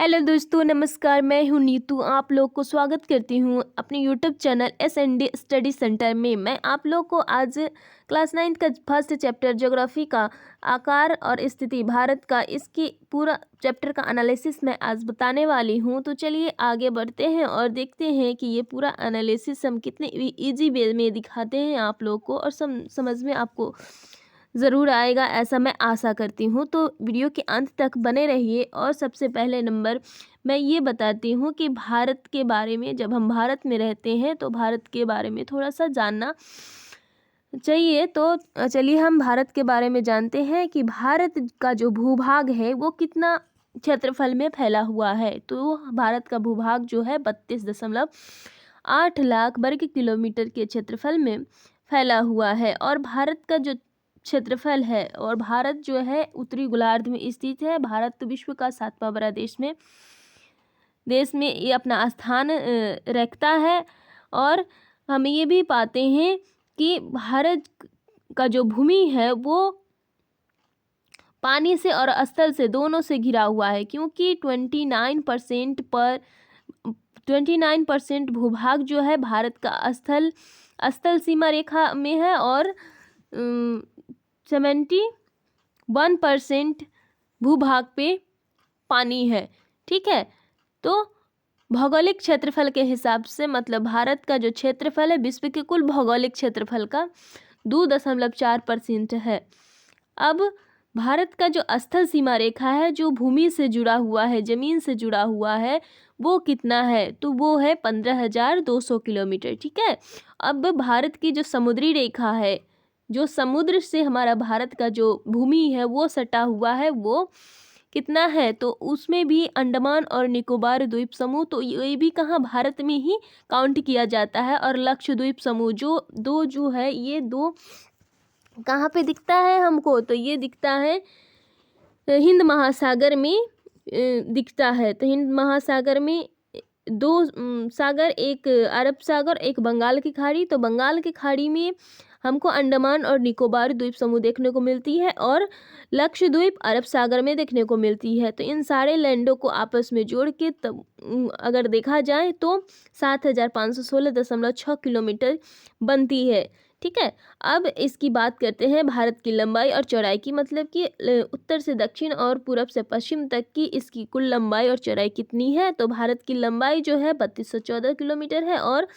Hello दोस्तों, नमस्कार। मैं हूं नीतू। आप लोग को स्वागत करती हूं अपने YouTube channel SND study centre में। मैं आप लोग को आज क्लास 9 का फर्स्ट चैप्टर ज्योग्राफी का आकार और स्थिति भारत का, इसकी पूरा चैप्टर का एनालिसिस मैं आज बताने वाली हूं। तो चलिए आगे बढ़ते हैं और देखते हैं कि ये पूरा एनालिसिस हम कितने इजी वे में दिखाते हैं आप लोग को, और समझ में आपको ज़रूर आएगा, ऐसा मैं आशा करती हूँ। तो वीडियो के अंत तक बने रहिए। और सबसे पहले नंबर मैं ये बताती हूँ कि भारत के बारे में, जब हम भारत में रहते हैं तो भारत के बारे में थोड़ा सा जानना चाहिए। तो चलिए हम भारत के बारे में जानते हैं कि भारत का जो भूभाग है वो कितना क्षेत्रफल में फैला हुआ है। तो भारत का भूभाग जो है 32.8 लाख वर्ग किलोमीटर के क्षेत्रफल में फैला हुआ है। और भारत का जो क्षेत्रफल है, और भारत जो है उत्तरी गोलार्ध में स्थित है। भारत तो विश्व का 7वां बड़ा देश में ये अपना स्थान रखता है। और हम ये भी पाते हैं कि भारत का जो भूमि है वो पानी से और स्थल से दोनों से घिरा हुआ है, क्योंकि 29% भूभाग जो है भारत का स्थल सीमा रेखा में है, और 71% भूभाग पे पानी है। ठीक है, तो भौगोलिक क्षेत्रफल के हिसाब से, मतलब भारत का जो क्षेत्रफल है विश्व के कुल भौगोलिक क्षेत्रफल का 2.4% है। अब भारत का जो स्थल सीमा रेखा है, जो भूमि से जुड़ा हुआ है, ज़मीन से जुड़ा हुआ है, वो कितना है? तो वो है 15,200 किलोमीटर। ठीक है, अब भारत की जो समुद्री रेखा है, जो समुद्र से हमारा भारत का जो भूमि है वो सटा हुआ है, वो कितना है? तो उसमें भी अंडमान और निकोबार द्वीप समूह, तो ये भी कहाँ, भारत में ही काउंट किया जाता है। और लक्षद्वीप समूह जो है, ये दो कहाँ पे दिखता है हमको? तो ये दिखता है हिंद महासागर में दिखता है। तो हिंद महासागर में दो सागर, एक अरब सागर, एक बंगाल की खाड़ी। तो बंगाल की खाड़ी में हमको अंडमान और निकोबार द्वीप समूह देखने को मिलती है, और लक्षद्वीप अरब सागर में देखने को मिलती है। तो इन सारे लैंडों को आपस में जोड़ के तब अगर देखा जाए तो 7,516.6 किलोमीटर बनती है। ठीक है, अब इसकी बात करते हैं भारत की लंबाई और चौड़ाई की, मतलब कि उत्तर से दक्षिण और पूरब से पश्चिम तक की इसकी कुल लंबाई और चौड़ाई कितनी है। तो भारत की लंबाई जो है 3214 किलोमीटर है, और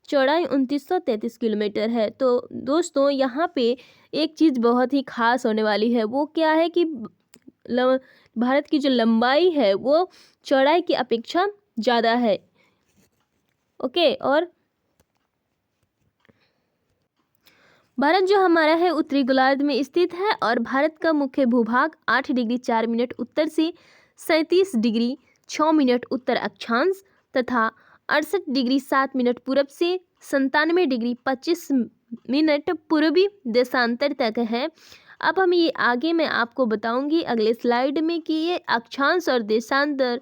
चौड़ाई 2933 किलोमीटर है। तो दोस्तों यहाँ पे एक चीज़ बहुत ही खास होने वाली है, वो क्या है कि भारत की जो लंबाई है वो चौड़ाई की अपेक्षा ज़्यादा है। ओके, और भारत जो हमारा है उत्तरी गोलार्ध में स्थित है, और भारत का मुख्य भूभाग 8 डिग्री 4 मिनट उत्तर से 37 डिग्री 6 मिनट उत्तर अक्षांश तथा 68 डिग्री 7 मिनट पूरब से 97 डिग्री 25 मिनट पूर्वी देशांतर तक है। अब हम ये आगे मैं आपको बताऊंगी अगले स्लाइड में कि ये अक्षांश और देशांतर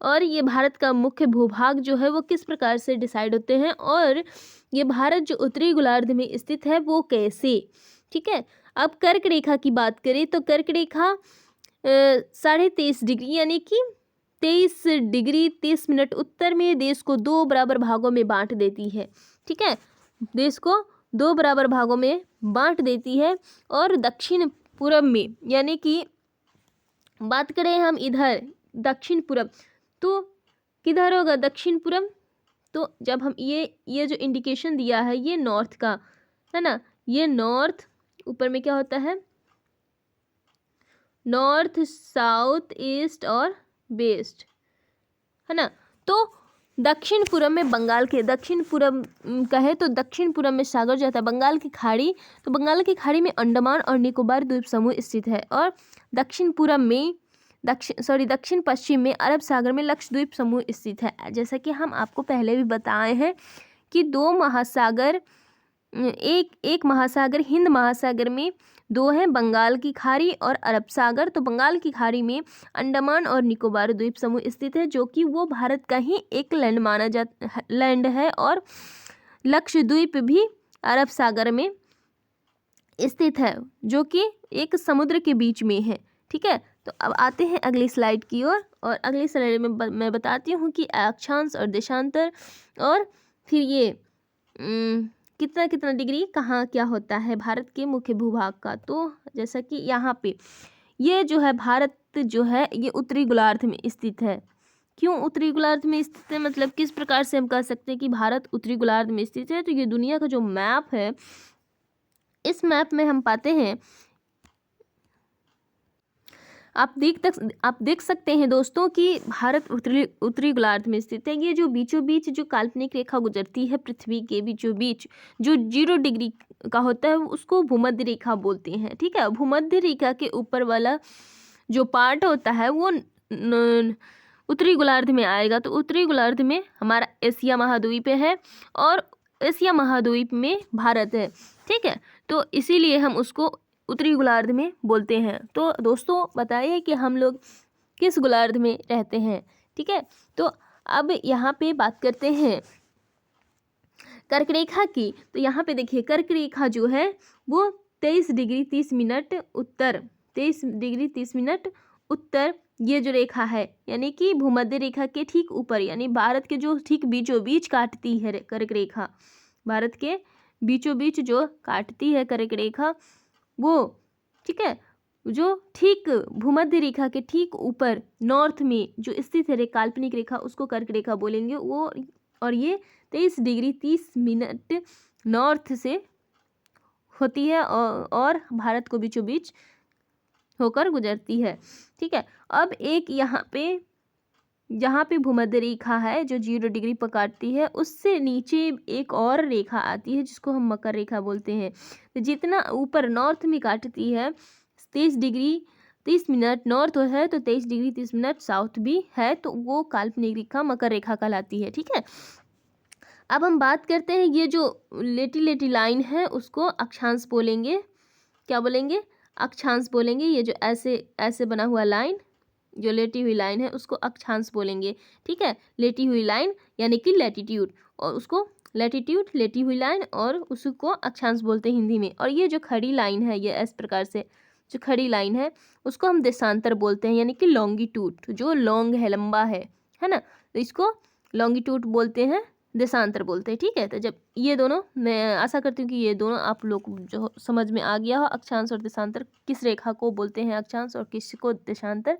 और ये भारत का मुख्य भूभाग जो है वो किस प्रकार से डिसाइड होते हैं, और ये भारत जो उत्तरी गोलार्ध में स्थित है वो कैसे। ठीक है, अब कर्क रेखा की बात करें तो कर्क रेखा 23.5 डिग्री यानी कि 23 डिग्री 30 मिनट उत्तर में देश को 2 बराबर भागों में बांट देती है। ठीक है, देश को 2 बराबर भागों में बांट देती है। और दक्षिण पूरब में, यानी कि बात करें हम इधर दक्षिण पूरब, तो किधर होगा दक्षिण पूरब? तो जब हम ये जो इंडिकेशन दिया है ये नॉर्थ का है ना, ये नॉर्थ, ऊपर में क्या होता है, नॉर्थ, साउथ, ईस्ट और वेस्ट, है ना। तो दक्षिण पूरब में बंगाल के दक्षिण पूरब कहे तो दक्षिण पूरब में सागर जाता है, बंगाल की खाड़ी। तो बंगाल की खाड़ी में अंडमान और निकोबार द्वीप समूह स्थित है, और दक्षिण पूरब में दक्षिण पश्चिम में अरब सागर में लक्षद्वीप समूह स्थित है। जैसा कि हम आपको पहले भी बताए हैं कि दो महासागर, एक महासागर हिंद महासागर में दो हैं, बंगाल की खाड़ी और अरब सागर। तो बंगाल की खाड़ी में अंडमान और निकोबार द्वीप समूह स्थित है, जो कि वो भारत का ही एक लैंड है, और लक्षद्वीप भी अरब सागर में स्थित है, जो कि एक समुद्र के बीच में है। ठीक है, तो अब आते हैं अगली स्लाइड की ओर, और अगली स्लाइड में मैं बताती हूँ कि अक्षांश और देशांतर, और फिर ये कितना कितना डिग्री कहाँ क्या होता है भारत के मुख्य भूभाग का। तो जैसा कि यहाँ पे ये जो है भारत जो है ये उत्तरी गोलार्ध में स्थित है। क्यों उत्तरी गोलार्ध में स्थित है, मतलब किस प्रकार से हम कह सकते हैं कि भारत उत्तरी गोलार्ध में स्थित है। तो ये दुनिया का जो मैप है, इस मैप में हम पाते हैं, आप देख सकते हैं दोस्तों कि भारत उत्तरी गोलार्ध में स्थित है। ये जो बीचों बीच जो काल्पनिक रेखा गुजरती है पृथ्वी के बीचों बीच, जो 0 डिग्री का होता है, उसको भूमध्य रेखा बोलते हैं। ठीक है, भूमध्य रेखा के ऊपर वाला जो पार्ट होता है वो उत्तरी गोलार्ध में आएगा। तो उत्तरी गोलार्ध में हमारा एशिया महाद्वीप है, और एशिया महाद्वीप में भारत है। ठीक है, तो इसीलिए हम उसको उत्तरी गोलार्ध में बोलते हैं। तो दोस्तों बताइए कि हम लोग किस गोलार्ध में रहते हैं। ठीक है, तो अब यहाँ पे बात करते हैं कर्क रेखा की। तो यहाँ पे देखिए कर्क रेखा जो है वो 23 डिग्री 30 मिनट उत्तर, 23 डिग्री 30 मिनट उत्तर ये जो रेखा है, यानी कि भूमध्य रेखा के ठीक ऊपर, यानी भारत के जो ठीक बीचों बीच काटती है कर्क रेखा, भारत के बीचों बीच जो काटती है कर्क रेखा वो, ठीक है, जो ठीक भूमध्य रेखा के ठीक ऊपर नॉर्थ में जो स्थित है काल्पनिक रेखा, उसको कर्क रेखा बोलेंगे वो। और ये 23 डिग्री 30 मिनट नॉर्थ से होती है, और भारत को बीचों बीच होकर गुजरती है। ठीक है, अब एक यहाँ पे जहाँ पे भूमध्य रेखा है जो 0 डिग्री पर काटती है, उससे नीचे एक और रेखा आती है जिसको हम मकर रेखा बोलते हैं। तो जितना ऊपर नॉर्थ में काटती है 23 डिग्री 30 मिनट नॉर्थ है, तो 23 डिग्री 30 मिनट साउथ भी है, तो वो काल्पनिक रेखा मकर रेखा कहलाती है। ठीक है, अब हम बात करते हैं ये जो लेटी लेटी लाइन है उसको अक्षांश बोलेंगे। क्या बोलेंगे? अक्षांश बोलेंगे। ये जो ऐसे ऐसे बना हुआ लाइन, जो लेटी हुई लाइन है, उसको अक्षांश बोलेंगे। ठीक है, लेटी हुई लाइन यानी कि लैटिट्यूड, और उसको लैटिट्यूड लेटी हुई लाइन, और उसको अक्षांश बोलते हैं हिंदी में। और ये जो खड़ी लाइन है, ये इस प्रकार से जो खड़ी लाइन है उसको हम देशांतर बोलते हैं, यानी कि लॉन्गिट्यूड, जो लॉन्ग है, लंबा है ना, तो इसको लॉन्गिट्यूड बोलते हैं, देशांतर बोलते हैं। ठीक है, तो जब ये दोनों, मैं आशा करती हूँ कि ये दोनों आप लोग को जो समझ में आ गया हो, अक्षांश और देशांतर, किस रेखा को बोलते हैं अक्षांश और किसको देशांतर।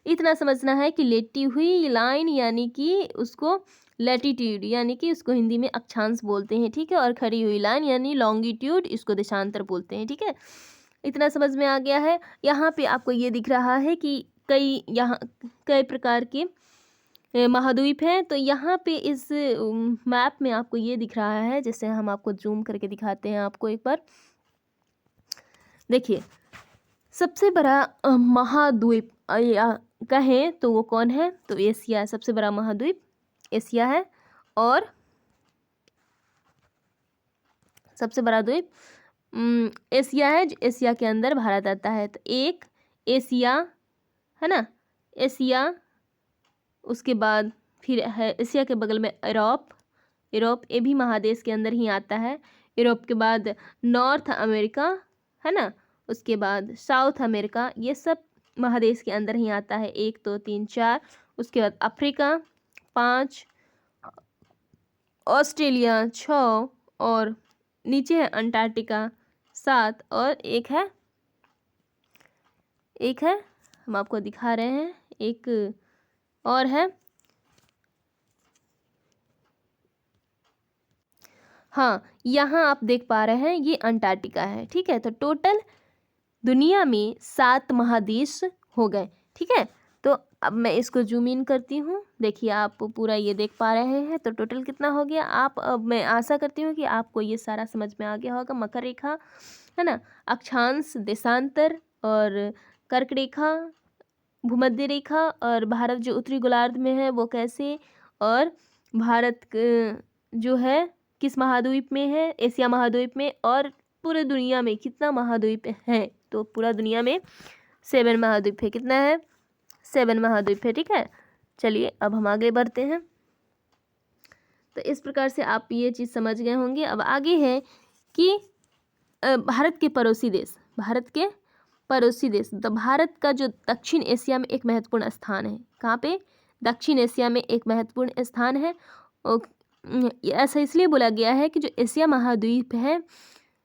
इतना समझना है कि लेटी हुई लाइन यानी कि उसको लैटिट्यूड, यानी कि उसको हिंदी में अक्षांश बोलते हैं। ठीक है, और खड़ी हुई लाइन यानी लॉन्गिट्यूड, इसको देशांतर बोलते हैं। ठीक है, इतना समझ में आ गया है। यहाँ पे आपको ये दिख रहा है कि कई प्रकार के महाद्वीप हैं। तो यहाँ पे इस मैप में आपको ये दिख रहा है, जैसे हम आपको जूम करके दिखाते हैं आपको एक बार। देखिए, सबसे बड़ा महाद्वीप कहें तो वो कौन है? तो एशिया है। सबसे बड़ा महाद्वीप एशिया है, और सबसे बड़ा द्वीप एशिया है, जो एशिया के अंदर भारत आता है। तो एक एशिया है ना, एशिया, उसके बाद फिर है एशिया के बगल में यूरोप, ये भी महादेश के अंदर ही आता है। यूरोप के बाद नॉर्थ अमेरिका है ना, उसके बाद साउथ अमेरिका, ये सब महादेश के अंदर ही आता है। 1 2 3 4, उसके बाद अफ्रीका 5, ऑस्ट्रेलिया 6, और नीचे है अंटार्कटिका 7, और एक है हम आपको दिखा रहे हैं, एक और है, हाँ, यहाँ आप देख पा रहे हैं ये अंटार्कटिका है। ठीक है, तो टोटल दुनिया में 7 महादेश हो गए। ठीक है, तो अब मैं इसको जूम इन करती हूँ। देखिए, आप पूरा ये देख पा रहे हैं, तो टोटल कितना हो गया। अब मैं आशा करती हूँ कि आपको ये सारा समझ में आ गया होगा। मकर रेखा है ना, अक्षांश, देशांतर, और कर्क रेखा, भूमध्य रेखा, और भारत जो उत्तरी गोलार्ध में है वो कैसे, और भारत जो है किस महाद्वीप में है, एशिया महाद्वीप में, और पूरे दुनिया में कितना महाद्वीप है। तो पूरा दुनिया में 7 महाद्वीप है। कितना है? 7 महाद्वीप है। ठीक है, चलिए अब हम आगे बढ़ते हैं। तो इस प्रकार से आप ये चीज़ समझ गए होंगे। अब आगे है कि भारत के पड़ोसी देश, भारत के पड़ोसी देश। तो भारत का जो दक्षिण एशिया में एक महत्वपूर्ण स्थान है, कहाँ पे? दक्षिण एशिया में एक महत्वपूर्ण स्थान है। और ऐसा इसलिए बोला गया है कि जो एशिया महाद्वीप है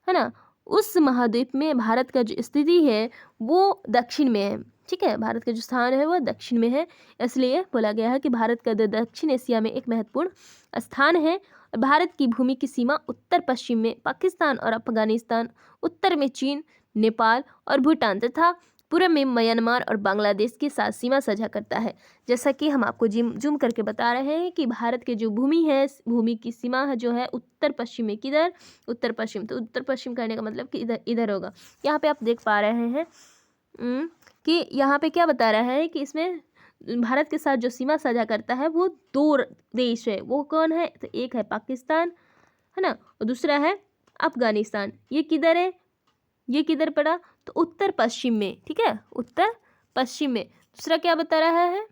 ना, उस महाद्वीप में भारत का जो स्थिति है वो दक्षिण में है। ठीक है, भारत का जो स्थान है वो दक्षिण में है, इसलिए बोला गया है कि भारत का दक्षिण एशिया में एक महत्वपूर्ण स्थान है। भारत की भूमि की सीमा उत्तर पश्चिम में पाकिस्तान और अफगानिस्तान, उत्तर में चीन, नेपाल और भूटान तथा पूर्व में म्यांमार और बांग्लादेश के साथ सीमा साझा करता है। जैसा कि हम आपको जूम करके बता रहे हैं कि भारत के जो भूमि है, भूमि की सीमा जो है उत्तर पश्चिम में, किधर? उत्तर पश्चिम। तो उत्तर पश्चिम करने का मतलब कि इधर इधर होगा। यहाँ पे आप देख पा रहे हैं कि यहाँ पे क्या बता रहा है कि इसमें भारत के साथ जो सीमा साझा करता है वो 2 देश है। वो कौन है? तो एक है पाकिस्तान, है ना, और दूसरा है अफगानिस्तान। ये किधर है? ये किधर पड़ा? तो उत्तर पश्चिम में। ठीक है, उत्तर पश्चिम में। दूसरा क्या बता रहा है?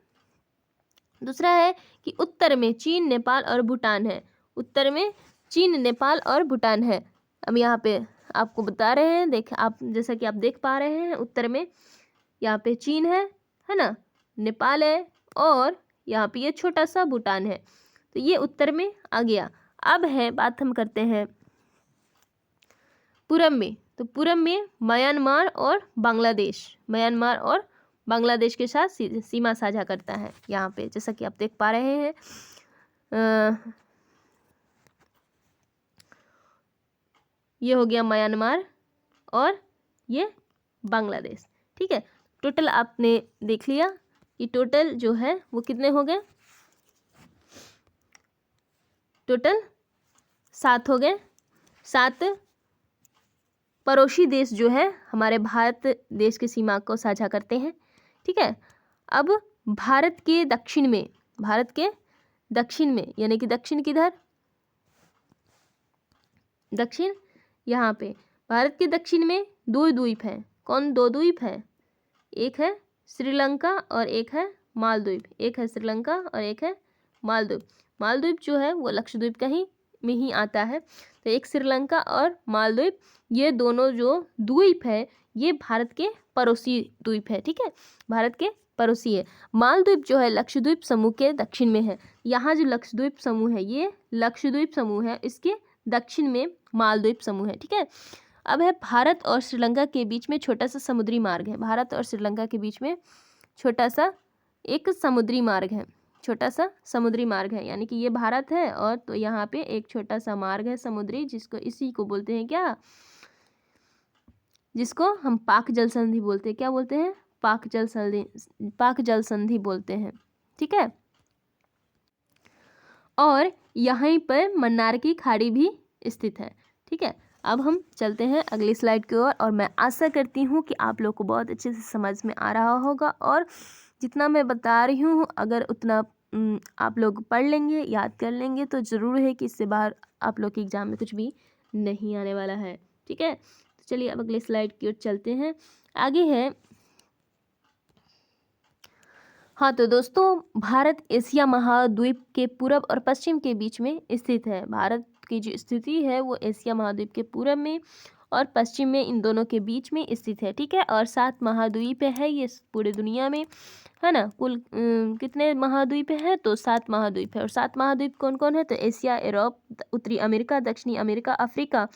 दूसरा है कि उत्तर में चीन, नेपाल और भूटान है। उत्तर में चीन, नेपाल और भूटान है। हम यहाँ पे आपको बता रहे हैं, देख आप, जैसा कि आप देख पा रहे हैं, उत्तर में यहाँ पे चीन है ना, नेपाल है और यहाँ पे ये छोटा सा भूटान है। तो ये उत्तर में आ गया। अब है बात, हम करते हैं पूरब में। तो पूरब में म्यांमार और बांग्लादेश, म्यांमार और बांग्लादेश के साथ सीमा साझा करता है। यहाँ पे जैसा कि आप देख पा रहे हैं, ये हो गया म्यांमार और ये बांग्लादेश। ठीक है, टोटल आपने देख लिया कि टोटल जो है वो कितने हो गए? टोटल 7 हो गए। 7 पड़ोसी देश जो है हमारे भारत देश की सीमा को साझा करते हैं। ठीक है, अब भारत के दक्षिण में, भारत के दक्षिण में, यानी कि दक्षिण किधर? दक्षिण यहाँ पे। भारत के दक्षिण में 2 द्वीप हैं। कौन 2 द्वीप है? एक है श्रीलंका और एक है मालदीव। एक है श्रीलंका और एक है मालदीव। मालदीव जो है वो लक्षद्वीप का ही में ही आता है। तो एक श्रीलंका और मालदीव, ये दोनों जो द्वीप है ये भारत के पड़ोसी द्वीप है। ठीक है, भारत के पड़ोसी है। मालदीव जो है लक्षद्वीप समूह के दक्षिण में है। यहाँ जो लक्षद्वीप समूह है ये लक्षद्वीप समूह है, इसके दक्षिण में मालदीव समूह है। ठीक है, अब है भारत और श्रीलंका के बीच में छोटा सा समुद्री मार्ग है। भारत और श्रीलंका के बीच में छोटा सा एक समुद्री मार्ग है, छोटा सा समुद्री मार्ग है, यानी कि ये भारत है और तो यहाँ पे एक छोटा सा मार्ग है समुद्री, जिसको इसी को बोलते हैं क्या? जिसको हम पाक जल संधि बोलते हैं। क्या बोलते हैं? पाक जल संधि, पाक जल संधि बोलते हैं। ठीक है, और यहीं पर मन्नार की खाड़ी भी स्थित है। ठीक है, अब हम चलते हैं अगली स्लाइड की ओर और मैं आशा करती हूँ कि आप लोग को बहुत अच्छे से समझ में आ रहा होगा और जितना मैं बता रही हूँ अगर उतना आप लोग पढ़ लेंगे, याद कर लेंगे तो ज़रूर है कि इससे बाहर आप लोग के एग्ज़ाम में कुछ भी नहीं आने वाला है। ठीक है, तो चलिए अब अगले स्लाइड की ओर चलते हैं। आगे है, हाँ तो दोस्तों, भारत एशिया महाद्वीप के पूरब और पश्चिम के बीच में स्थित है। भारत की जो स्थिति है वो एशिया महाद्वीप के पूरब में और पश्चिम में, इन दोनों के बीच में स्थित है। ठीक है, और 7 महाद्वीप है ये पूरे दुनिया में, है ना। कुल कितने महाद्वीप हैं? तो 7 महाद्वीप है। और 7 महाद्वीप कौन कौन है? तो एशिया, यूरोप, उत्तरी अमेरिका, दक्षिणी अमेरिका, अफ्रीका,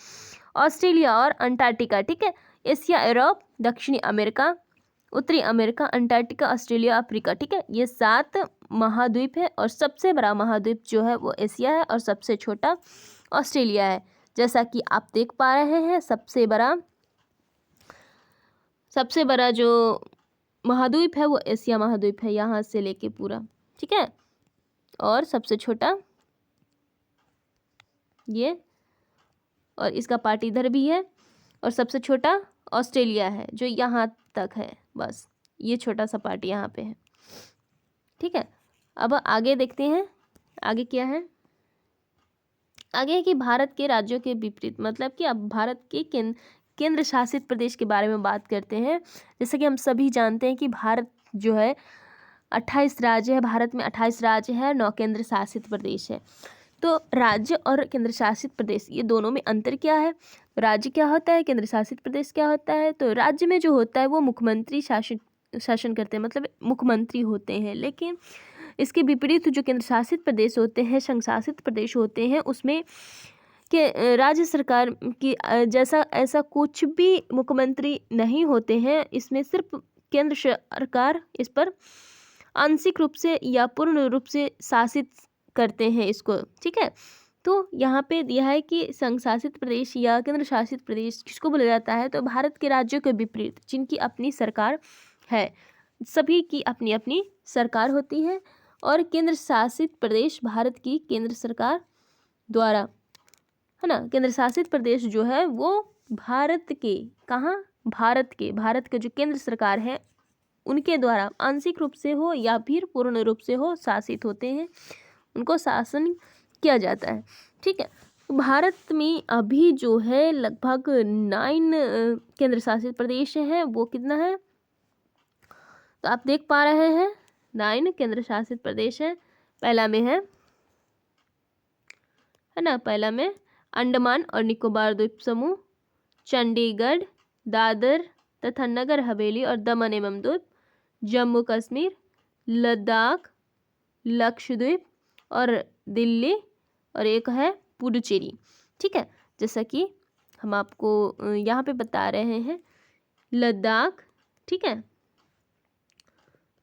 ऑस्ट्रेलिया और अंटार्कटिका। ठीक है, एशिया, यूरोप, दक्षिणी अमेरिका, उत्तरी अमेरिका, अंटार्कटिका, ऑस्ट्रेलिया, अफ्रीका। ठीक है, ये 7 महाद्वीप है और सबसे बड़ा महाद्वीप जो है वो एशिया है और सबसे छोटा ऑस्ट्रेलिया है। जैसा कि आप देख पा रहे हैं, सबसे बड़ा जो महाद्वीप है वो एशिया महाद्वीप है, यहाँ से लेके पूरा। ठीक है, और सबसे छोटा ये, और इसका पार्ट इधर भी है, और सबसे छोटा ऑस्ट्रेलिया है जो यहाँ तक है, बस ये छोटा सा पार्ट यहाँ पे है। ठीक है, अब आगे देखते हैं आगे क्या है। आगे है कि भारत के राज्यों के विपरीत, मतलब कि अब भारत के केंद्र शासित प्रदेश के बारे में बात करते हैं। जैसे कि हम सभी जानते हैं कि भारत जो है 28 राज्य है, भारत में 28 राज्य है, 9 केंद्र शासित प्रदेश है। तो राज्य और केंद्र शासित प्रदेश ये दोनों में अंतर क्या है? राज्य क्या होता है, केंद्र शासित प्रदेश क्या होता है? तो राज्य में जो होता है वो मुख्यमंत्री शासन करते हैं, मतलब मुख्यमंत्री होते हैं। लेकिन इसके विपरीत जो केंद्र शासित प्रदेश होते हैं, संघ शासित प्रदेश होते हैं, उसमें के राज्य सरकार की जैसा ऐसा कुछ भी मुख्यमंत्री नहीं होते हैं। इसमें सिर्फ केंद्र सरकार इस पर आंशिक रूप से या पूर्ण रूप से शासित करते हैं इसको, ठीक है। तो यहाँ पे दिया है कि संघ शासित प्रदेश या केंद्र शासित प्रदेश किसको बोला जाता है? तो भारत के राज्यों के विपरीत जिनकी अपनी सरकार है, सभी की अपनी अपनी सरकार होती है, और केंद्र शासित प्रदेश भारत की केंद्र सरकार द्वारा, है ना, केंद्र शासित प्रदेश जो है वो भारत के, कहाँ, भारत के जो केंद्र सरकार है उनके द्वारा आंशिक रूप से हो या फिर पूर्ण रूप से हो शासित होते हैं, उनको शासन किया जाता है, ठीक है। भारत में अभी जो है लगभग 9 केंद्र शासित प्रदेश हैं। वो कितना है? तो आप देख पा रहे हैं 9 केंद्र शासित प्रदेश है। पहला में है ना, पहला में अंडमान और निकोबार द्वीप समूह, चंडीगढ़, दादर तथा नगर हवेली और दमन एवं दीव, जम्मू कश्मीर, लद्दाख, लक्षद्वीप और दिल्ली, और एक है पुडुचेरी, ठीक है। जैसा कि हम आपको यहाँ पे बता रहे हैं, लद्दाख, ठीक है,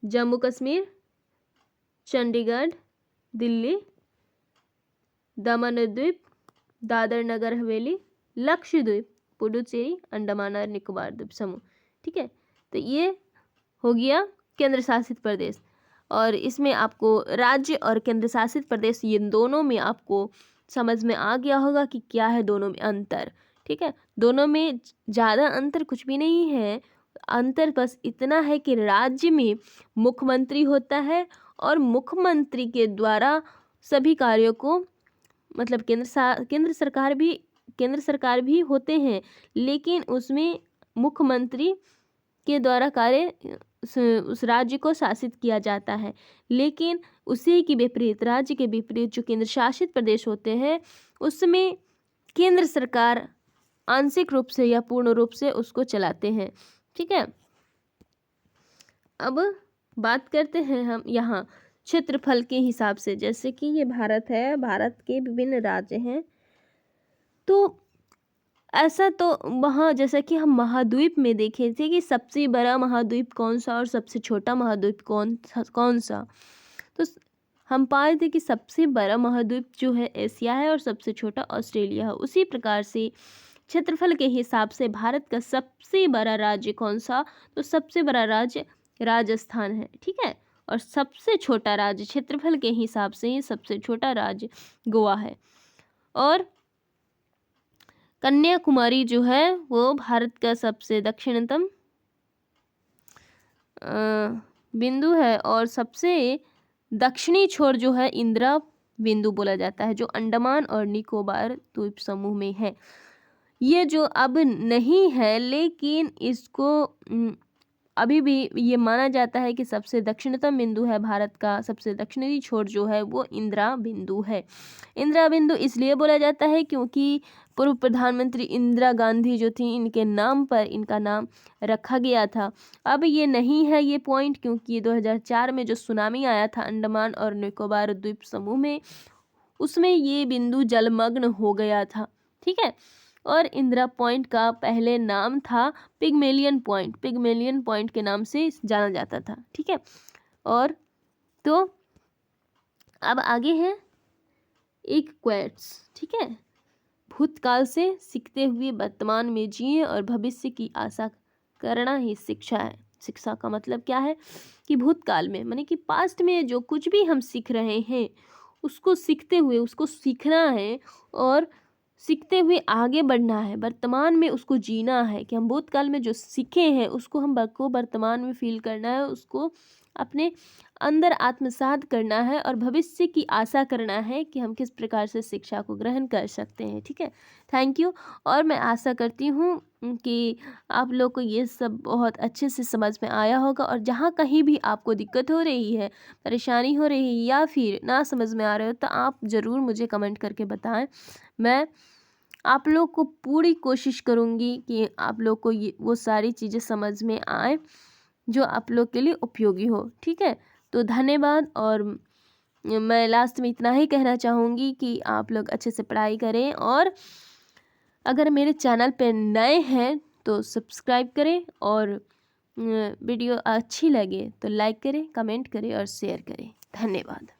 जम्मू कश्मीर, चंडीगढ़, दिल्ली, दमन द्वीप, दादर नगर हवेली, लक्षद्वीप, पुडुचेरी, अंडमान और निकोबार द्वीप समूह, ठीक है। तो ये हो गया केंद्र शासित प्रदेश। और इसमें आपको राज्य और केंद्र शासित प्रदेश ये दोनों में आपको समझ में आ गया होगा कि क्या है दोनों में अंतर, ठीक है। दोनों में ज़्यादा अंतर कुछ भी नहीं है, अंतर बस इतना है कि राज्य में मुख्यमंत्री होता है और मुख्यमंत्री के द्वारा सभी कार्यों को, मतलब केंद्र सरकार भी होते हैं, लेकिन उसमें मुख्यमंत्री के द्वारा कार्य उस राज्य को शासित किया जाता है। लेकिन उसी के विपरीत, राज्य के विपरीत जो केंद्र शासित प्रदेश होते हैं उसमें केंद्र सरकार आंशिक रूप से या पूर्ण रूप से उसको चलाते हैं, ठीक है। अब बात करते हैं हम यहाँ क्षेत्रफल के हिसाब से। जैसे कि ये भारत है, भारत के विभिन्न राज्य हैं, तो ऐसा तो वहाँ जैसा कि हम महाद्वीप में देखे थे कि सबसे बड़ा महाद्वीप कौन सा और सबसे छोटा महाद्वीप कौन सा, तो हम पाए थे कि सबसे बड़ा महाद्वीप जो है एशिया है और सबसे छोटा ऑस्ट्रेलिया है। उसी प्रकार से क्षेत्रफल के हिसाब से भारत का सबसे बड़ा राज्य कौन सा? तो सबसे बड़ा राज्य राजस्थान है, ठीक है। और सबसे छोटा राज्य क्षेत्रफल के हिसाब से ही सबसे छोटा राज्य गोवा है। और कन्याकुमारी जो है वो भारत का सबसे दक्षिणतम बिंदु है, और सबसे दक्षिणी छोर जो है इंदिरा बिंदु बोला जाता है, जो अंडमान और निकोबार द्वीप समूह में है। ये जो अब नहीं है, लेकिन इसको अभी भी ये माना जाता है कि सबसे दक्षिणतम बिंदु है भारत का, सबसे दक्षिणी छोर जो है वो इंदिरा बिंदु है। इंदिरा बिंदु इसलिए बोला जाता है क्योंकि पूर्व प्रधानमंत्री इंदिरा गांधी जो थी, इनके नाम पर इनका नाम रखा गया था। अब ये नहीं है ये पॉइंट, क्योंकि 2004 में जो सुनामी आया था अंडमान और निकोबार द्वीप समूह में, उसमें ये बिंदु जलमग्न हो गया था, ठीक है। और इंदिरा पॉइंट का पहले नाम था पिग्मेलियन पॉइंट के नाम से जाना जाता था, ठीक है। और तो अब आगे है एक क्वेट्स, ठीक है। भूतकाल से सीखते हुए वर्तमान में जिए और भविष्य की आशा करना ही शिक्षा है। शिक्षा का मतलब क्या है कि भूतकाल में, माने कि पास्ट में जो कुछ भी हम सीख रहे हैं उसको सीखते हुए उसको सीखना है और सीखते हुए आगे बढ़ना है। वर्तमान में उसको जीना है कि हम भूतकाल में जो सीखे हैं उसको हम को वर्तमान में फील करना है, उसको अपने अंदर आत्मसात करना है और भविष्य की आशा करना है कि हम किस प्रकार से शिक्षा को ग्रहण कर सकते हैं। ठीक है, थैंक यू। और मैं आशा करती हूँ कि आप लोग को ये सब बहुत अच्छे से समझ में आया होगा, और जहाँ कहीं भी आपको दिक्कत हो रही है, परेशानी हो रही है या फिर ना समझ में आ रहे हो, तो आप ज़रूर मुझे कमेंट करके बताएं। मैं आप लोग को पूरी कोशिश करूँगी कि आप लोग को ये वो सारी चीज़ें समझ में आए जो आप लोग के लिए उपयोगी हो। ठीक है, तो धन्यवाद। और मैं लास्ट में इतना ही कहना चाहूँगी कि आप लोग अच्छे से पढ़ाई करें, और अगर मेरे चैनल पे नए हैं तो सब्सक्राइब करें, और वीडियो अच्छी लगे तो लाइक करें, कमेंट करें और शेयर करें। धन्यवाद।